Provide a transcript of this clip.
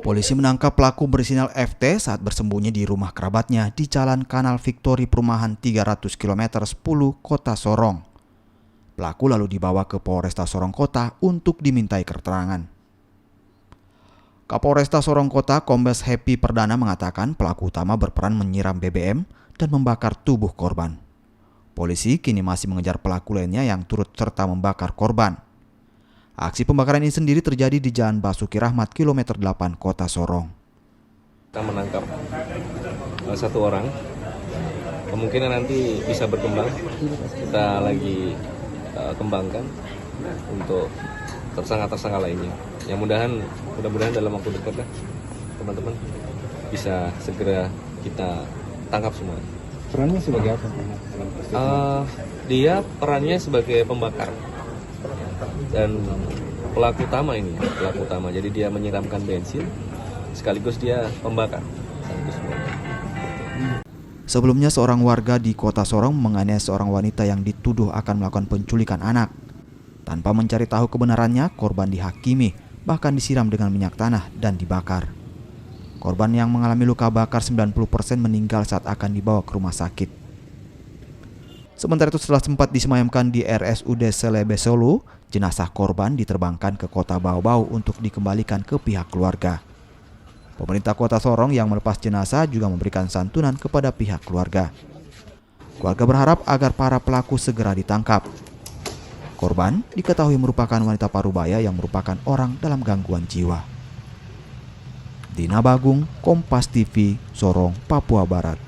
Polisi menangkap pelaku berinisial FT saat bersembunyi di rumah kerabatnya di Jalan Kanal Victory Perumahan 300 km 10 Kota Sorong. Pelaku lalu dibawa ke Polresta Sorong Kota untuk dimintai keterangan. Kapolresta Sorong Kota Kombes Happy Perdana mengatakan pelaku utama berperan menyiram BBM dan membakar tubuh korban. Polisi kini masih mengejar pelaku lainnya yang turut serta membakar korban. Aksi pembakaran ini sendiri terjadi di Jalan Basuki Rahmat kilometer 8 Kota Sorong. Kita menangkap satu orang, kemungkinan nanti bisa berkembang. Kita lagi kembangkan untuk tersangka-tersangka lainnya. Yang mudah-mudahan dalam waktu dekat teman-teman bisa segera kita tangkap semua. Perannya sebagai apa? Dia perannya sebagai pembakar dan pelaku utama ini, pelaku utama. Jadi dia menyiramkan bensin sekaligus dia pembakar. Sebelumnya seorang warga di Kota Sorong menganiaya seorang wanita yang dituduh akan melakukan penculikan anak. Tanpa mencari tahu kebenarannya, korban dihakimi, bahkan disiram dengan minyak tanah dan dibakar. Korban yang mengalami luka bakar 90% meninggal saat akan dibawa ke rumah sakit. Sementara itu setelah sempat disemayamkan di RSUD Selebe Solo, jenazah korban diterbangkan ke Kota Bau-Bau untuk dikembalikan ke pihak keluarga. Pemerintah Kota Sorong yang melepas jenazah juga memberikan santunan kepada pihak keluarga. Keluarga berharap agar para pelaku segera ditangkap. Korban diketahui merupakan wanita parubaya yang merupakan orang dalam gangguan jiwa. Dina Bagung, Kompas TV, Sorong, Papua Barat.